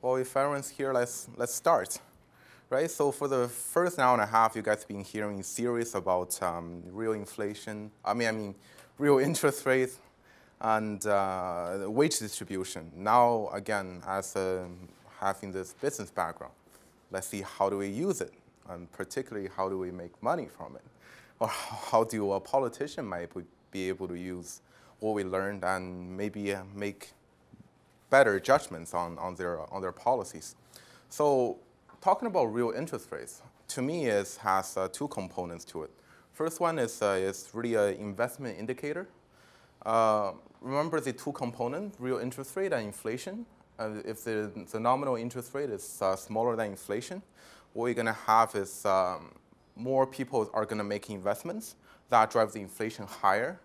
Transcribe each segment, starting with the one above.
Well, if everyone's here, let's start, right? So for the first hour and a half, you guys have been hearing a series about real inflation. Real interest rates and wage distribution. Now, again, as having this business background, let's see how do we use it, and particularly how do we make money from it, or how do a politician might be able to use what we learned and maybe make better judgments on their policies. So talking about real interest rates, to me, has two components to it. First one is really an investment indicator. Remember the two components, real interest rate and inflation. If the nominal interest rate is smaller than inflation, what you're going to have is more people are going to make investments that drive the inflation higher.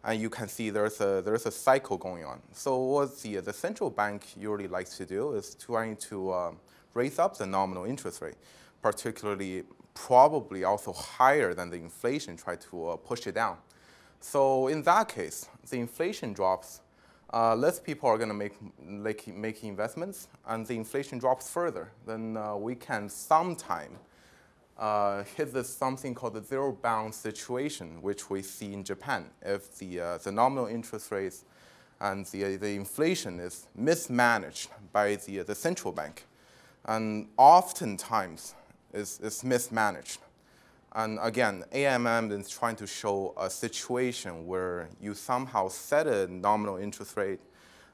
And you can see there's a cycle going on. So what the central bank usually likes to do is trying to raise up the nominal interest rate, particularly probably also higher than the inflation, try to push it down. So in that case, the inflation drops, less people are going to make investments, and the inflation drops further. Then we can sometime hit this something called the zero-bound situation, which we see in Japan. If the nominal interest rates and the inflation is mismanaged by the central bank, and oftentimes is mismanaged. And again, AMM is trying to show a situation where you somehow set a nominal interest rate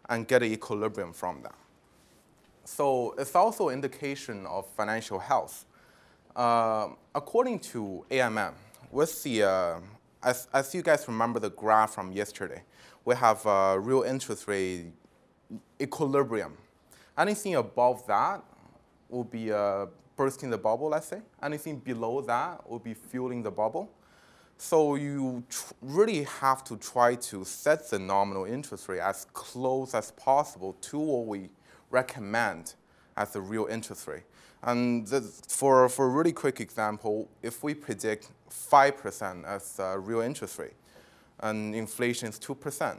and get an equilibrium from that. So it's also an indication of financial health. According to AMM, with as you guys remember the graph from yesterday, we have a real interest rate equilibrium. Anything above that will be bursting the bubble, let's say. Anything below that will be fueling the bubble. So you really have to try to set the nominal interest rate as close as possible to what we recommend as the real interest rate. And for a really quick example, if we predict 5% as a real interest rate, and inflation is 2%,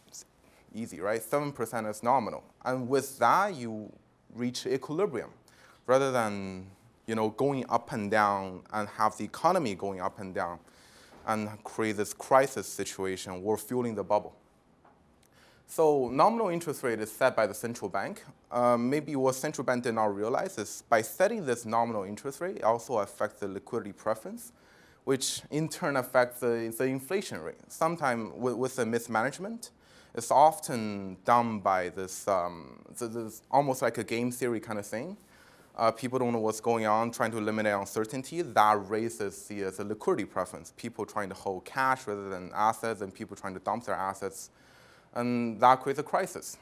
it's easy, right? 7% is nominal. And with that, you reach equilibrium, rather than going up and down and have the economy going up and down and create this crisis situation. We're fueling the bubble. So nominal interest rate is set by the central bank. Maybe what central bank did not realize is by setting this nominal interest rate, it also affects the liquidity preference, which in turn affects the inflation rate. Sometimes with the mismanagement, it's often done by this almost like a game theory kind of thing. People don't know what's going on, trying to eliminate uncertainty. That raises the liquidity preference. People trying to hold cash rather than assets, and people trying to dump their assets. And that creates a crisis.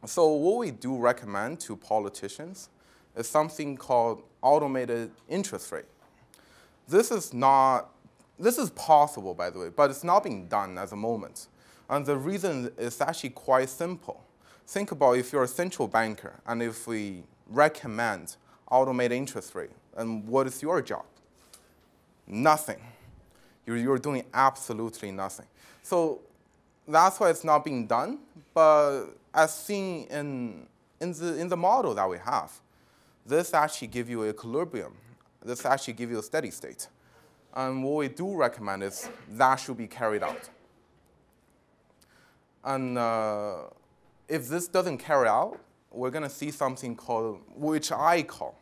So what we do recommend to politicians is something called automated interest rate. This is possible, by the way, but it's not being done at the moment. And the reason is actually quite simple. Think about if you're a central banker, and if we recommend automated interest rate, and what is your job? Nothing. You're doing absolutely nothing. So that's why it's not being done. But as seen in the model that we have, this actually gives you equilibrium. This actually gives you a steady state. And what we do recommend is that should be carried out. And if this doesn't carry out, we're going to see something called, which I call,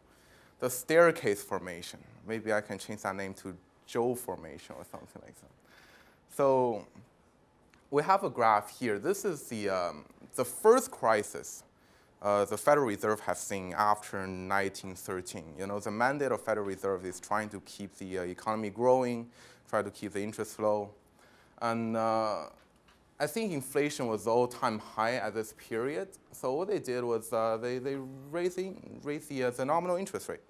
the staircase formation. Maybe I can change that name to Zhou formation or something like that. So we have a graph here. This is the first crisis the Federal Reserve has seen after 1913. The mandate of Federal Reserve is trying to keep the economy growing, try to keep the interest low. And I think inflation was all-time high at this period. So what they did was they raised the nominal interest rate.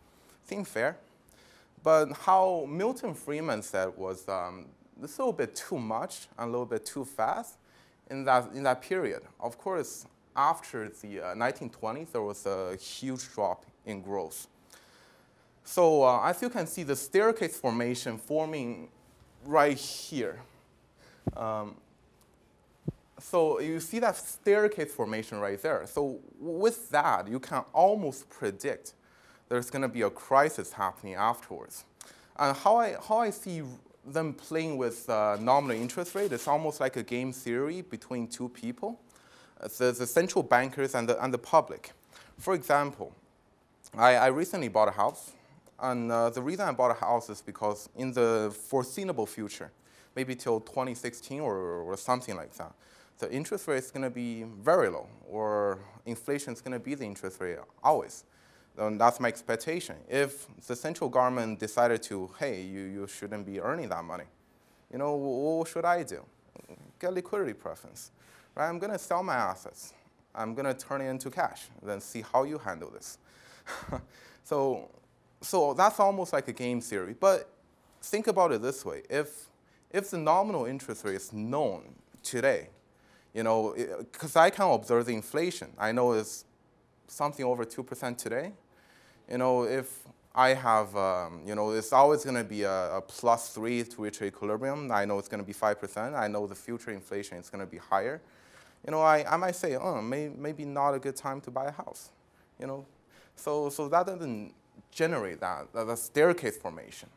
Seemed fair. But how Milton Friedman said was this is a little bit too much and a little bit too fast in that period. Of course, after the 1920s, there was a huge drop in growth. So as you can see, the staircase formation forming right here. So you see that staircase formation right there. So with that, you can almost predict there's going to be a crisis happening afterwards. And how I see them playing with nominal interest rate is almost like a game theory between two people, the central bankers and the public. For example, I recently bought a house. And the reason I bought a house is because in the foreseeable future, maybe till 2016 or something like that, the interest rate is going to be very low, or inflation is going to be the interest rate always. And that's my expectation. If the central government decided to, hey, you shouldn't be earning that money, what should I do? Get liquidity preference, right? I'm going to sell my assets. I'm going to turn it into cash, then see how you handle this. So that's almost like a game theory. But think about it this way. If the nominal interest rate is known today, because I can observe the inflation. I know it's something over 2% today. If I have, it's always going to be a +3 to reach equilibrium. I know it's going to be 5%. I know the future inflation is going to be higher. I might say, maybe not a good time to buy a house. So that doesn't generate that staircase formation.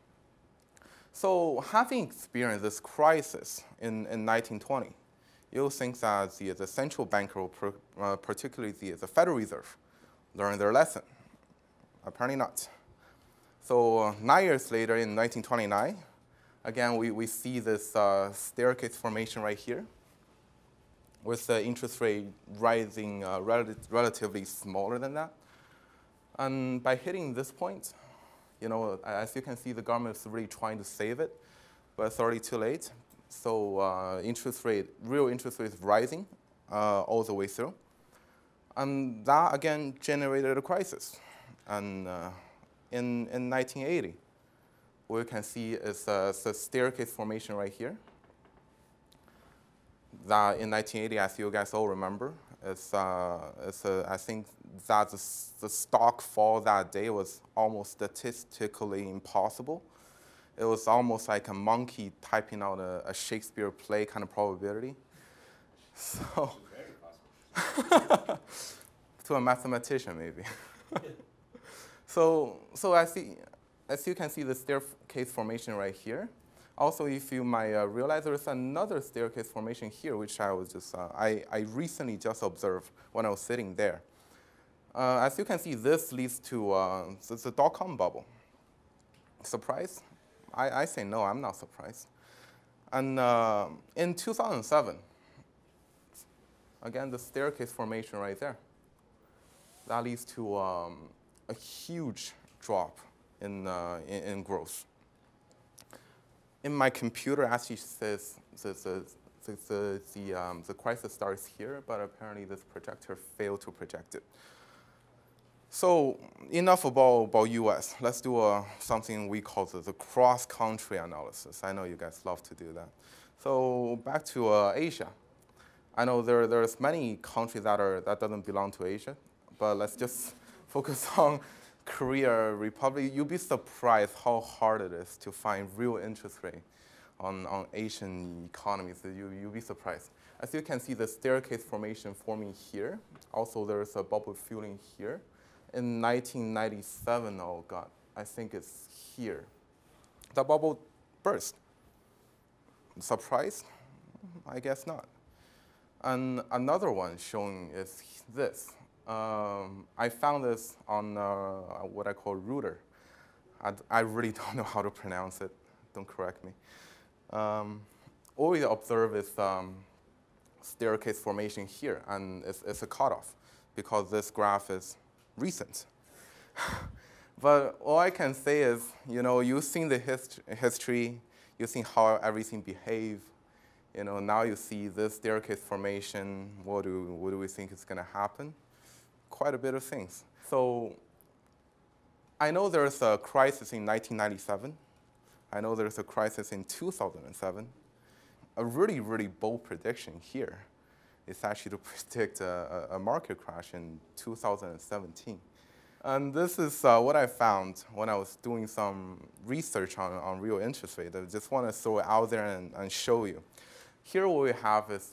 So having experienced this crisis in 1920, you'll think that the central banker, particularly the Federal Reserve, learned their lesson. Apparently not. So 9 years later, in 1929, again, we see this staircase formation right here, with the interest rate rising relatively smaller than that. And by hitting this point, as you can see, the government is really trying to save it, but it's already too late. So real interest rate is rising all the way through. And that, again, generated a crisis. And in 1980, what you can see is a staircase formation right here. That in 1980, as you guys all remember, I think that the stock fall that day was almost statistically impossible. It was almost like a monkey typing out a Shakespeare play kind of probability. So, very to a mathematician, maybe. So as you can see the staircase formation right here. Also, if you might realize there's another staircase formation here, which I recently just observed when I was sitting there. As you can see, this leads to the dot-com bubble. Surprised? I say no, I'm not surprised. And in 2007, again, the staircase formation right there. That leads to a huge drop in growth. In my computer, actually says the crisis starts here, but apparently this projector failed to project it. So enough about US. Let's do something we call the CrossCountry Analysis. I know you guys love to do that. So back to Asia. I know there's many countries that doesn't belong to Asia, but let's just focus on Korea Republic. You'll be surprised how hard it is to find real interest rate on Asian economies. You'll be surprised. As you can see, the staircase formation forming here. Also, there's a bubble filling here. In 1997, oh God, I think it's here. The bubble burst. Surprised? I guess not. And another one showing is this. I found this on what I call Router. I really don't know how to pronounce it. Don't correct me. All we observe is staircase formation here, and it's a cutoff because this graph is recent. But all I can say is, you've seen the history, you've seen how everything behaves. Now you see this staircase formation. What do we think is going to happen? Quite a bit of things. So I know there's a crisis in 1997. I know there's a crisis in 2007. A really, really bold prediction here is actually to predict a market crash in 2017. And this is what I found when I was doing some research on real interest rate. I just want to throw it out there and show you. Here what we have is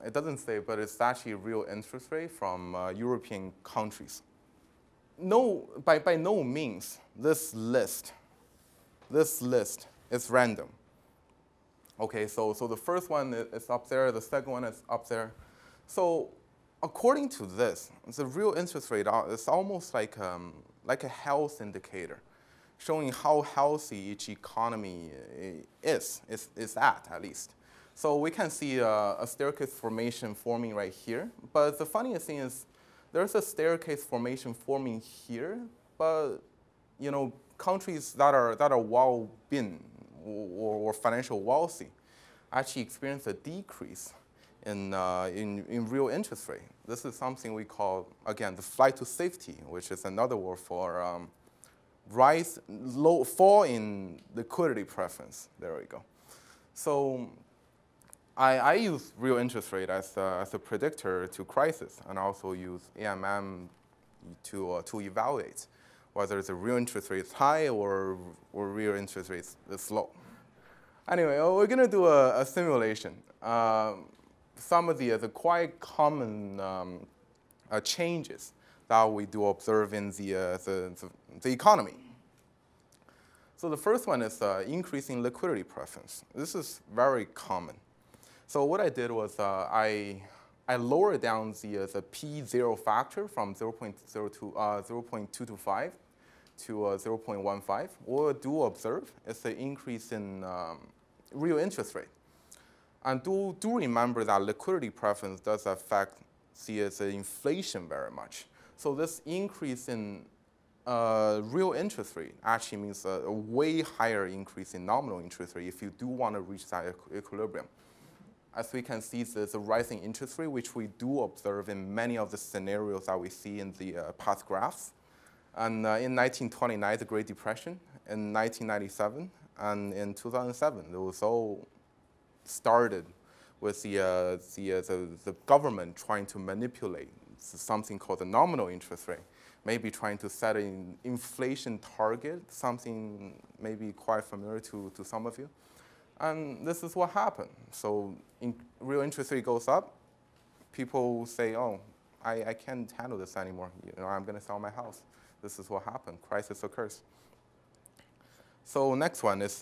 it doesn't say, but it's actually real interest rate from European countries. No, by no means, this list is random. Okay, so the first one is up there, the second one is up there. So according to this, the real interest rate is almost like a health indicator, showing how healthy each economy is at least. So we can see a staircase formation forming right here. But the funniest thing is there's a staircase formation forming here, but countries that are well-being or financial wealthy actually experience a decrease in real interest rate. This is something we call, again, the flight to safety, which is another word for fall in liquidity preference. There we go. So I use real interest rate as a predictor to crisis, and also use AMM to evaluate whether the real interest rate is high or real interest rate is low. Anyway, we're going to do a simulation. Some of the quite common changes that we do observe in the economy. So the first one is increasing liquidity preference. This is very common. So what I did was I lowered down the P0 factor from 0.225 to 0.15. What we do observe is the increase in real interest rate. And do remember that liquidity preference does affect the inflation very much. So this increase in real interest rate actually means a way higher increase in nominal interest rate if you do want to reach that equilibrium. As we can see, there's a rising interest rate, which we do observe in many of the scenarios that we see in the past graphs. And in 1929, the Great Depression, in 1997, and in 2007, it was all started with the government trying to manipulate something called the nominal interest rate, maybe trying to set an inflation target, something maybe quite familiar to some of you. And this is what happened. So real interest rate goes up. People say, oh, I can't handle this anymore. I'm going to sell my house. This is what happened. Crisis occurs. So next one is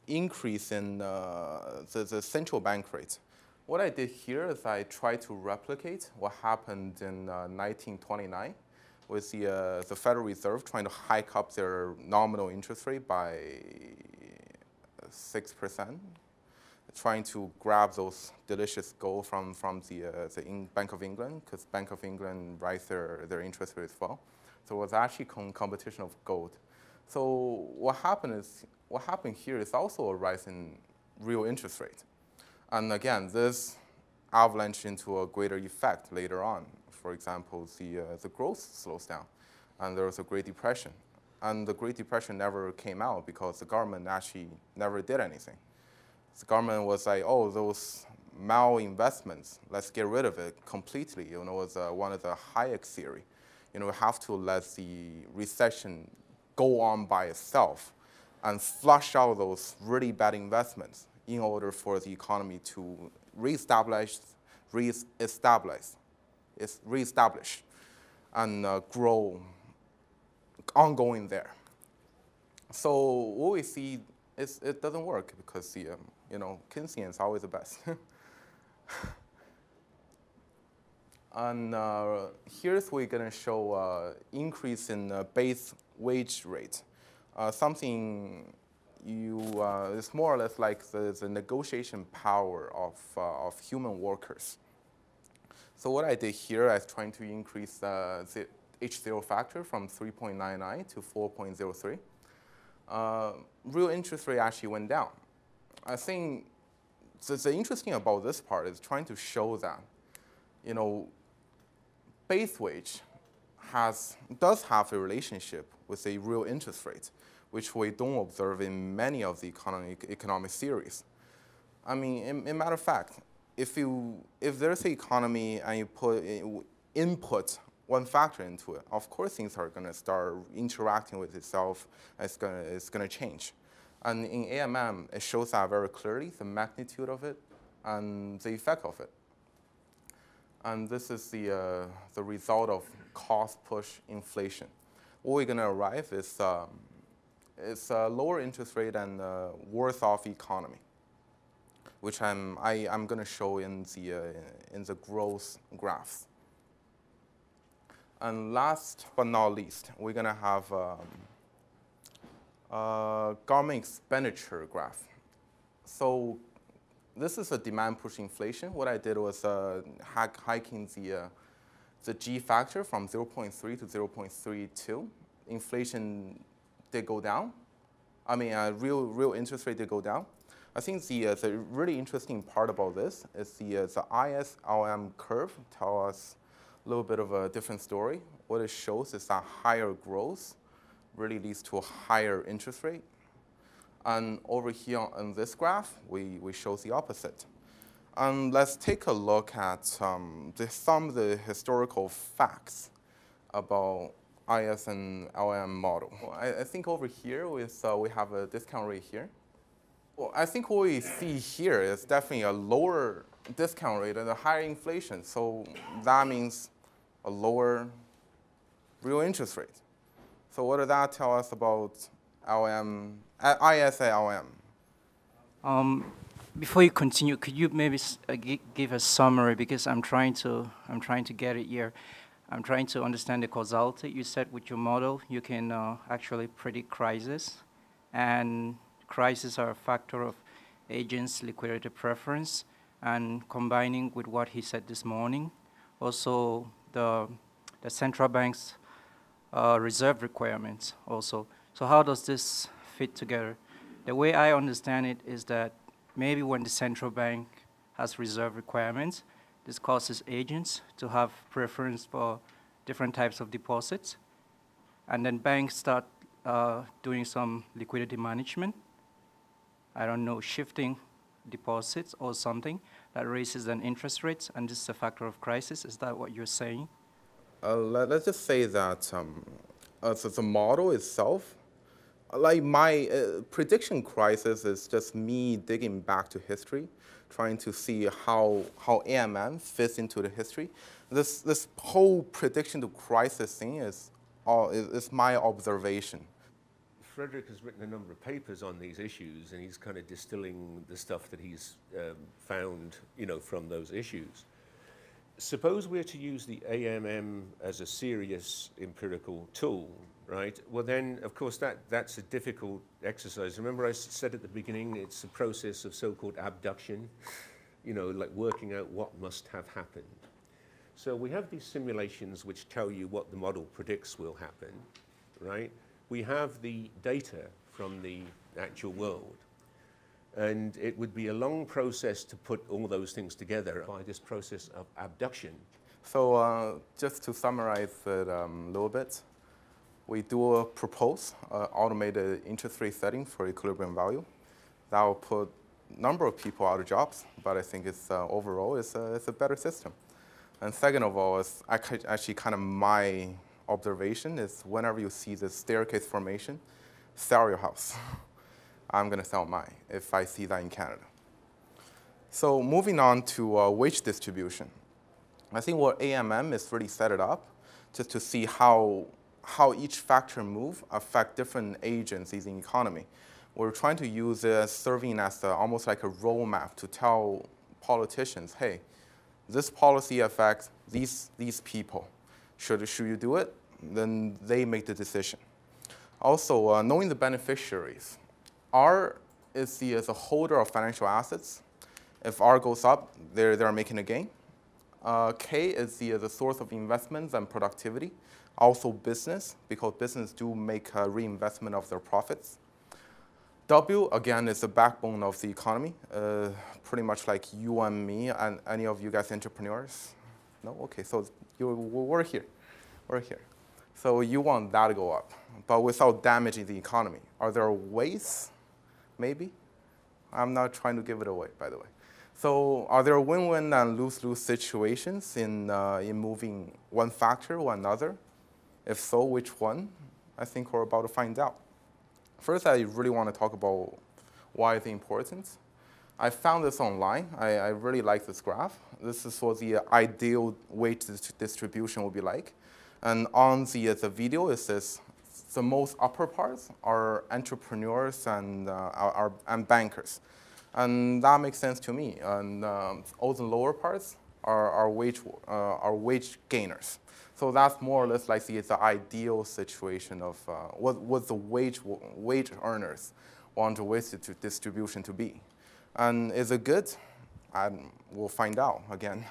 increase in the central bank rate. What I did here is I tried to replicate what happened in 1929 with the Federal Reserve trying to hike up their nominal interest rate by 6%, trying to grab those delicious gold from the Bank of England, because Bank of England raised their interest rate as well. So it was actually competition of gold. So what happened here is also a rise in real interest rate. And again, this avalanche into a greater effect later on. For example, the growth slows down, and there was a Great Depression. And the Great Depression never came out because the government actually never did anything. The government was like, oh, those malinvestments, let's get rid of it completely. It was one of the Hayek theory. We have to let the recession go on by itself and flush out those really bad investments in order for the economy to reestablish, and grow ongoing there. So what we see is it doesn't work because Keynesian is always the best. And here's we're going to show increase in base wage rate. Something it's more or less like the negotiation power of human workers. So what I did here, I was trying to increase the H0 factor from 3.99 to 4.03. Real interest rate actually went down. I think the interesting about this part is trying to show that, base wage does have a relationship with a real interest rate, which we don't observe in many of the economic theories. I mean, in matter of fact, if there's an economy and you input one factor into it, of course things are going to start interacting with itself. It's going to change. And in AMM, it shows that very clearly, the magnitude of it and the effect of it. And this is the result of cost-push inflation. What we're going to arrive is a lower interest rate and worse-off economy, which I'm going to show in the growth graphs. And last but not least, we're going to have government expenditure graph. So this is a demand-push inflation. What I did was hiking the G factor from 0.3 to 0.32. Inflation did go down. I mean, real interest rate did go down. I think the really interesting part about this is the ISLM curve tells us a little bit of a different story. What it shows is that higher growth really leads to a higher interest rate. And over here on this graph, we show the opposite. And let's take a look at some of the historical facts about IS and LM model. Well, I think over here we have a discount rate here. Well, I think what we see here is definitely a lower discount rate and a higher inflation. So that means a lower real interest rate. So what does that tell us about LM, IS and LM? Before you continue, could you maybe give a summary, because I'm trying to get it here. I'm trying to understand the causality. You said with your model you can actually predict crisis, and crises are a factor of agents' liquidity preference, and combining with what he said this morning, also the central bank's reserve requirements also. So how does this fit together? The way I understand it is that maybe when the central bank has reserve requirements, this causes agents to have preference for different types of deposits. And then banks start doing some liquidity management. I don't know, shifting deposits or something that raises then interest rates, and this is a factor of crisis. Is that what you're saying? Let's just say that so the model itself, like my prediction crisis is just me digging back to history, trying to see how AMM fits into the history. This whole prediction to crisis thing is my observation. Fredrick has written a number of papers on these issues, and he's kind of distilling the stuff that he's found, from those issues. Suppose we're to use the AMM as a serious empirical tool, right? Well, then, of course, that's a difficult exercise. Remember I said at the beginning, it's a process of so-called abduction, like working out what must have happened. So we have these simulations which tell you what the model predicts will happen, right? We have the data from the actual world. And it would be a long process to put all those things together by this process of abduction. So just to summarize it a little bit, we do propose automated interest rate setting for equilibrium value. That will put a number of people out of jobs, but I think it's overall it's a better system. And second of all, is actually kind of my observation is whenever you see the staircase formation, sell your house. I'm going to sell mine if I see that in Canada. So moving on to wage distribution. I think what AMM is really set it up just to see how each factor move affect different agencies in the economy. We're trying to use it serving as almost like a roadmap to tell politicians, hey, this policy affects these people. Should you do it? Then they make the decision. Also, knowing the beneficiaries. R is the holder of financial assets. If R goes up, they're making a gain. K is the source of investments and productivity. Also business, because business do make a reinvestment of their profits. W, again, is the backbone of the economy. Pretty much like you and me and any of you guys entrepreneurs. No? Okay, so we're here. We're here. So you want that to go up, but without damaging the economy. Are there ways? Maybe. I'm not trying to give it away, by the way. So are there win-win and lose-lose situations in moving one factor or another? If so, which one? I think we're about to find out. First, I really want to talk about why it's important. I found this online. I really like this graph. This is what the ideal wage distribution will be like. And on the video, it says the most upper parts are entrepreneurs and bankers. And that makes sense to me. And all the lower parts are wage gainers. So that's more or less like the ideal situation of what the wage earners want the wage distribution to be. And is it good? We'll find out again.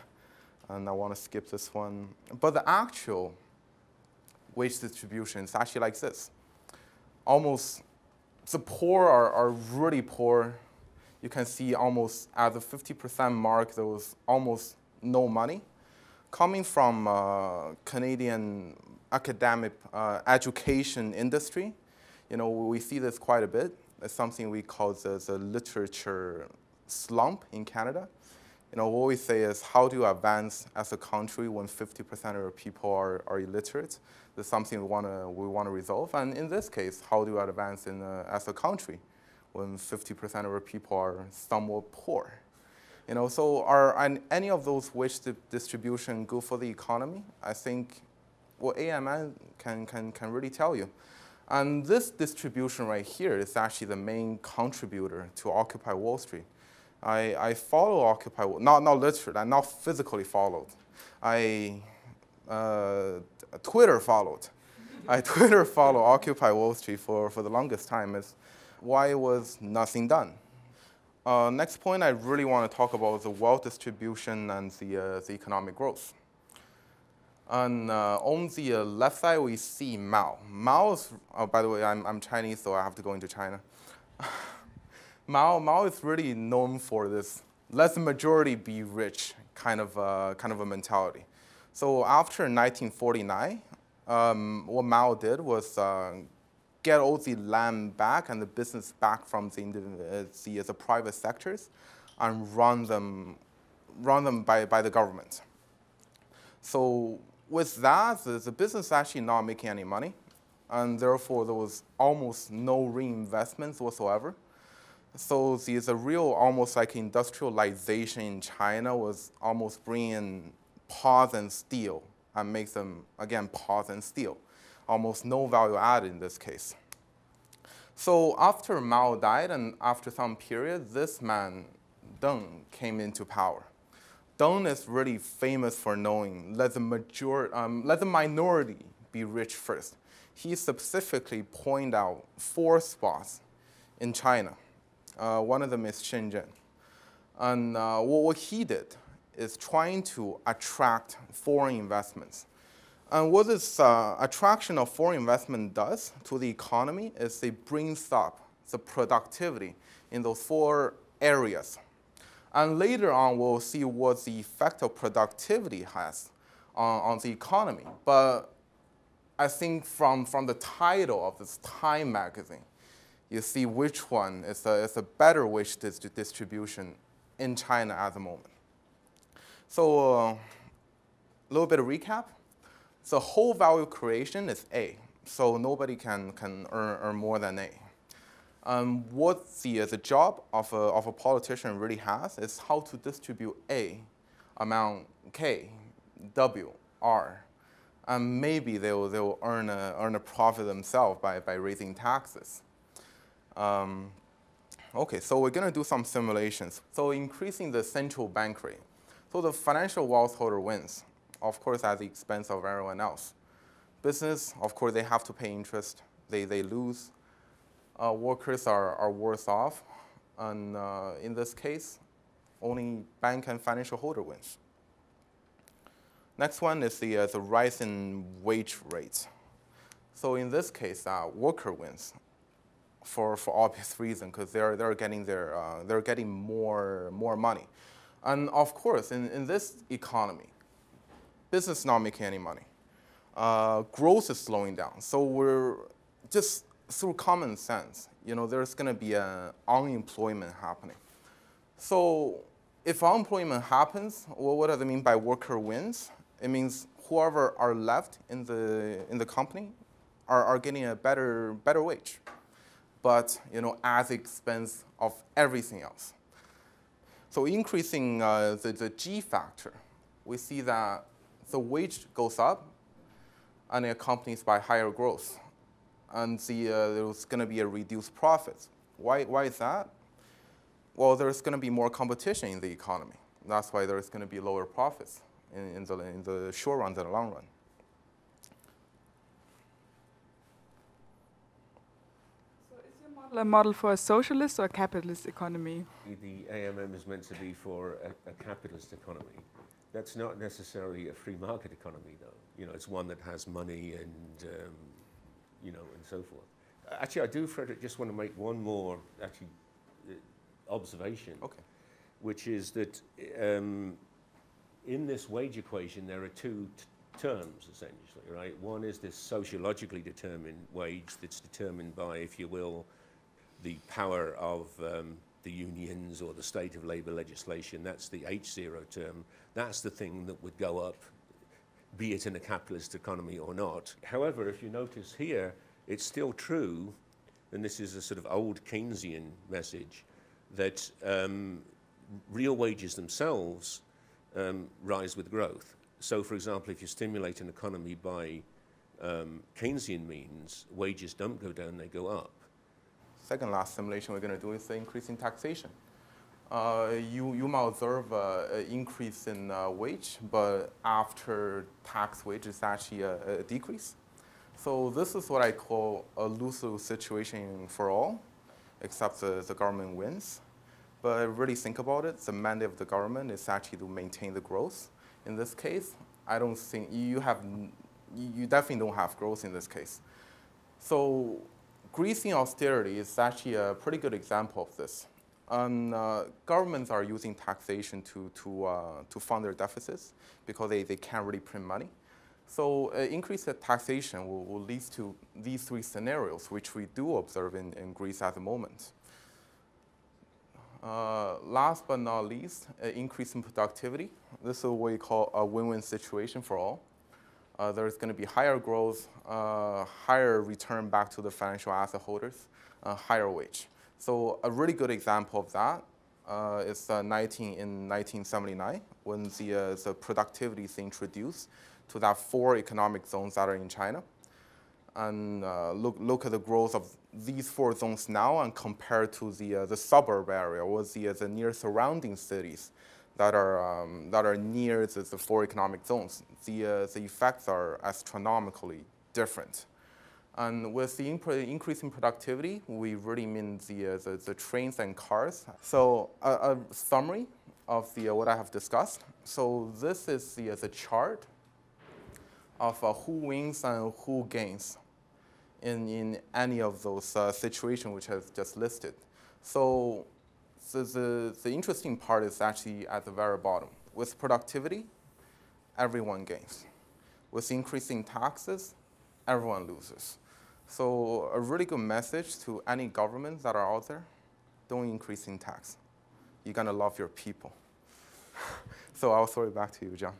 And I want to skip this one. But the actual wage distribution is actually like this. Almost, the poor are really poor. You can see almost at the 50% mark, there was almost no money. Coming from Canadian academic education industry, we see this quite a bit. It's something we call the literature slump in Canada. What we say is, how do you advance as a country when 50% of people are illiterate? That's something we want to resolve. And in this case, how do you advance as a country when 50% of our people are somewhat poor? So are any of those wage distribution good for the economy? I think what AMN can really tell you. And this distribution right here is actually the main contributor to Occupy Wall Street. I follow Occupy, not literally, I not physically followed. I Twitter followed. I Twitter follow Occupy Wall Street for the longest time. Is why was nothing done? Next point I really want to talk about is the wealth distribution and the economic growth. And on the left side, we see Mao. Mao is, by the way, I'm Chinese, so I have to go into China. Mao is really known for this let the majority be rich kind of a mentality. So after 1949, what Mao did was get all the land back and the business back from the private sectors and run them by the government. So with that, the business actually not making any money, and therefore there was almost no reinvestments whatsoever. So the real almost like industrialization in China was almost bringing pause and steal and make them, again, pause and steal. Almost no value added in this case. So after Mao died and after some period, this man, Deng, came into power. Deng is really famous for knowing let the minority be rich first. He specifically pointed out 4 spots in China. One of them is Shenzhen. And what he did is trying to attract foreign investments. And what this attraction of foreign investment does to the economy is it brings up the productivity in those 4 areas. And later on, we'll see what the effect of productivity has on the economy. But I think from the title of this Time magazine, you see which one is a better wage distribution in China at the moment. So a little bit of recap. The whole value creation is A, so nobody can earn more than A. What the job of a politician really has is how to distribute A among K, W, R, and maybe they'll earn a profit themselves by raising taxes. Okay, so we're going to do some simulations. So increasing the central bank rate. So the financial wealth holder wins, of course, at the expense of everyone else. Business, of course, they have to pay interest. They lose. Workers are worse off. And in this case, only bank and financial holder wins. Next one is the rise in wage rates. So in this case, worker wins for obvious reason, because they're getting more money. And of course, in this economy, business not making any money. Growth is slowing down. So we're just through common sense, there's going to be unemployment happening. So if unemployment happens, well, what does it mean by worker wins? It means whoever are left in the company are getting a better wage, but at the expense of everything else. So increasing the G factor, we see that the wage goes up and it accompanies by higher growth. And there's going to be a reduced profit. Why is that? Well, there's going to be more competition in the economy. That's why there's going to be lower profits in the short run than the long run. So is your model a model for a socialist or a capitalist economy? The AMM is meant to be for a capitalist economy. That's not necessarily a free market economy, though. You know, it's one that has money and, you know, and so forth. Actually, I do, Fredrick, just want to make one more, actually, observation. Okay. Which is that in this wage equation, there are two terms, essentially, right? One is this sociologically determined wage that's determined by, if you will, the power of the unions or the state of labor legislation. That's the H0 term. That's the thing that would go up, be it in a capitalist economy or not. However, if you notice here, it's still true, and this is a sort of old Keynesian message, that real wages themselves rise with growth. So, for example, if you stimulate an economy by Keynesian means, wages don't go down, they go up. Second last simulation we're going to do is the increase in taxation. You might observe an increase in wage, but after tax wage is actually a decrease. So this is what I call a lose-lose situation for all, except the government wins. But really think about it, the mandate of the government is actually to maintain the growth. In this case, I don't think you definitely don't have growth in this case. So greasing austerity is actually a pretty good example of this. Governments are using taxation to fund their deficits because they can't really print money. So increased taxation will lead to these three scenarios, which we do observe in Greece at the moment. Last but not least, increase in productivity. This is what we call a win-win situation for all. There's going to be higher growth, higher return back to the financial asset holders, higher wage. So a really good example of that is in 1979, when the productivity is introduced to that 4 economic zones that are in China. And look at the growth of these 4 zones now and compare to the suburb area or the near surrounding cities that are near the 4 economic zones. The effects are astronomically different. And with the increase in productivity, we really mean the trains and cars. So a summary of what I have discussed. So this is the chart of who wins and who gains in any of those situations which I've just listed. So the interesting part is actually at the very bottom. With productivity, everyone gains. With increasing taxes, everyone loses. So a really good message to any governments that are out there, don't increase in tax. You're going to love your people. So I'll throw it back to you, John.